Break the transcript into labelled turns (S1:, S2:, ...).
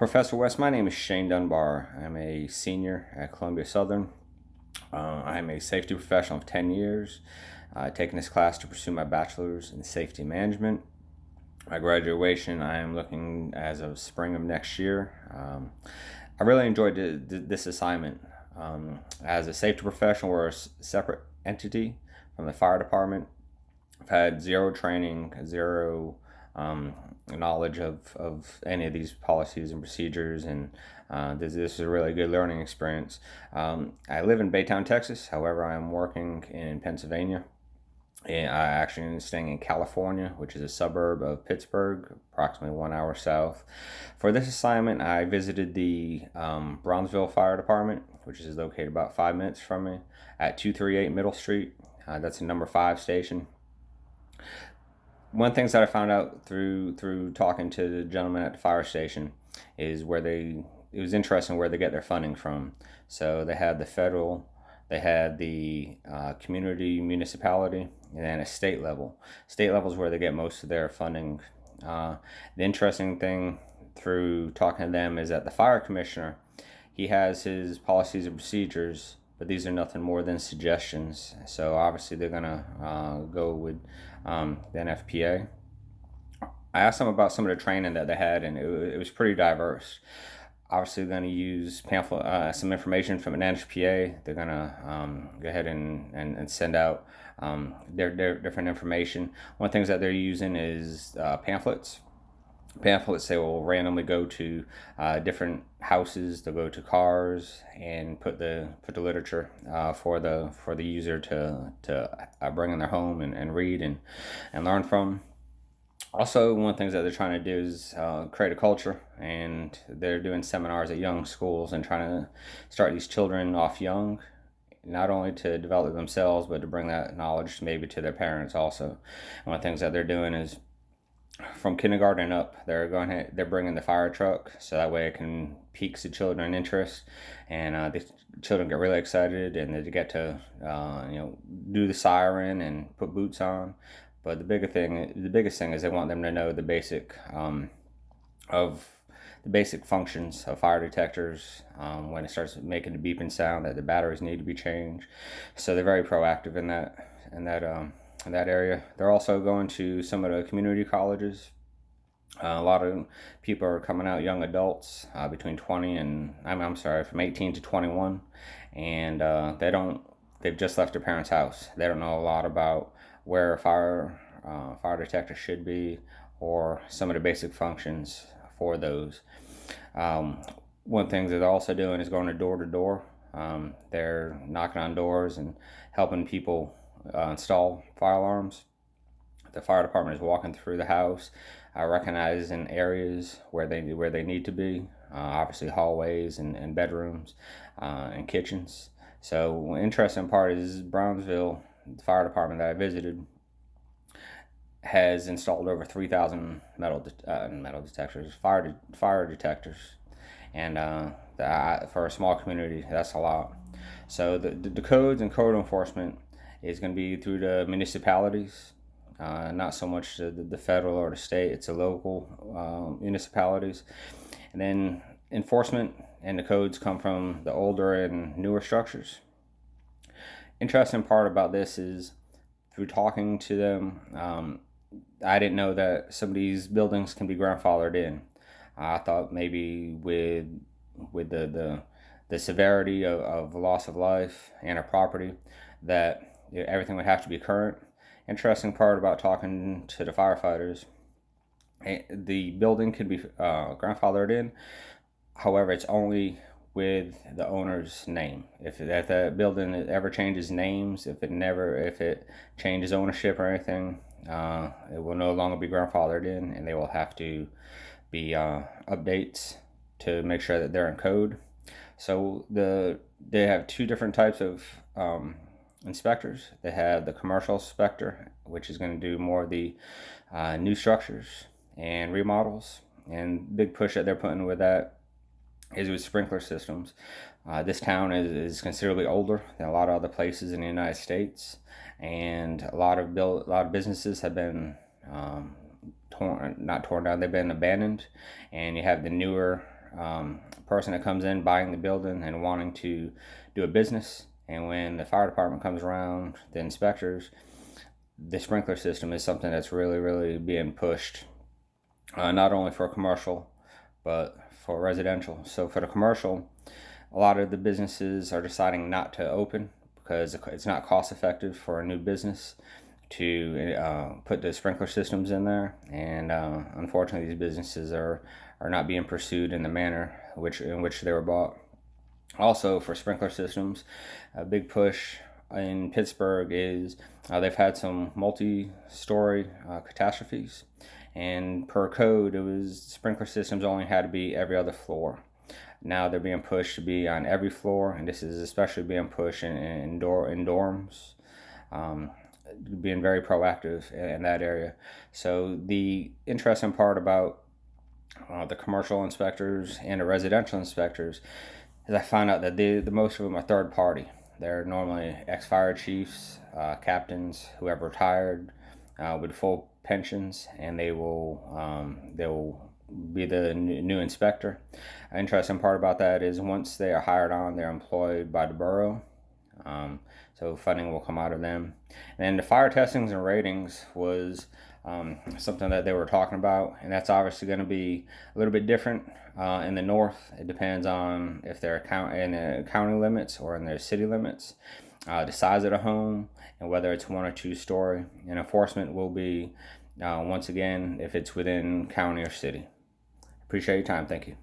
S1: Professor West, my name is Shane Dunbar. I'm a senior at Columbia Southern. I'm a safety professional of 10 years, taking this class to pursue my bachelor's in safety management. My graduation, I am looking as of spring of next year. I really enjoyed this assignment. As a safety professional, we're a separate entity from the fire department. I've had zero training, zero knowledge of any of these policies and procedures, and this is a really good learning experience. I live in Baytown, Texas. However, I'm working in Pennsylvania. And I actually am staying in California, which is a suburb of Pittsburgh, approximately 1 hour south. For this assignment, I visited the Brownsville Fire Department, which is located about 5 minutes from me, at 238 Middle Street. That's a number 5 station. One of the things that I found out through talking to the gentleman at the fire station is it was interesting where they get their funding from. So they had the federal, they had the community municipality, and then a state level. State level is where they get most of their funding. The interesting thing through talking to them is that the fire commissioner, he has his policies and procedures, but these are nothing more than suggestions. So obviously they're gonna go with the NFPA. I asked them about some of the training that they had, and it was pretty diverse. Obviously, they're going to use some information from an NFPA. They're going to go ahead and send out their different information. One of the things that they're using is pamphlets. Pamphlets, they will randomly go to different houses. They'll go to cars and put the literature for the user to bring in their home and read and learn from. Also, one of the things that they're trying to do is create a culture, and they're doing seminars at young schools and trying to start these children off young, not only to develop themselves, but to bring that knowledge maybe to their parents also. And one of the things that they're doing is from kindergarten up, they're bringing the fire truck, so that way it can piques the children interest, and the children get really excited, and they get to do the siren and put boots on. But the biggest thing is they want them to know the basic functions of fire detectors. When it starts making the beeping sound, that the batteries need to be changed. So they're very proactive in that area. They're also going to some of the community colleges. A lot of people are coming out, young adults between 20 and from 18 to 21, and they've just left their parents' house. They don't know a lot about where a fire detector should be, or some of the basic functions for those. One thing that they're also doing is going door to door. They're knocking on doors and helping people install fire alarms. The fire department is walking through the house, recognizing areas where they need to be. Obviously, hallways and bedrooms and kitchens. So, interesting part is Brownsville, the fire department that I visited, has installed over 3,000 metal detectors, fire detectors, and for a small community, that's a lot. So the codes and code enforcement is going to be through the municipalities, not so much the federal or the state. It's the local municipalities, and then enforcement and the codes come from the older and newer structures. Interesting part about this is through talking to them, I didn't know that some of these buildings can be grandfathered in. I thought maybe with the severity of loss of life and a property, that everything would have to be current. Interesting part about talking to the firefighters, the building can be grandfathered in. However, it's only with the owner's name. If the building ever changes names, if it changes ownership or anything, it will no longer be grandfathered in, and they will have to be updates to make sure that they're in code. So they have two different types of inspectors. They have the commercial inspector, which is going to do more of the new structures and remodels, and big push that they're putting with that is with sprinkler systems. This town is considerably older than a lot of other places in the United States, and a lot of businesses have been not torn down, they've been abandoned, and you have the newer person that comes in buying the building and wanting to do a business. And when the fire department comes around, the inspectors, the sprinkler system is something that's really being pushed, not only for commercial, but for residential. So for the commercial, a lot of the businesses are deciding not to open because it's not cost effective for a new business to put the sprinkler systems in there, and unfortunately these businesses are not being pursued in the manner in which they were bought. Also, for sprinkler systems, a big push in Pittsburgh is they've had some multi-story catastrophes, and per code it was sprinkler systems only had to be every other floor. Now they're being pushed to be on every floor, and this is especially being pushed in dorms, being very proactive in that area. So the interesting part about the commercial inspectors and the residential inspectors is I found out that the most of them are third party. They're normally ex-fire chiefs, captains who have retired with full pensions, and they'll be the new inspector. An interesting part about that is once they are hired on, they're employed by the borough. So funding will come out of them. And the fire testings and ratings was something that they were talking about, and that's obviously going to be a little bit different in the north. It depends on if they're in the county limits or in their city limits, the size of the home, and whether it's 1 or 2 story. And enforcement will be once again if it's within county or city. Appreciate your time. Thank you.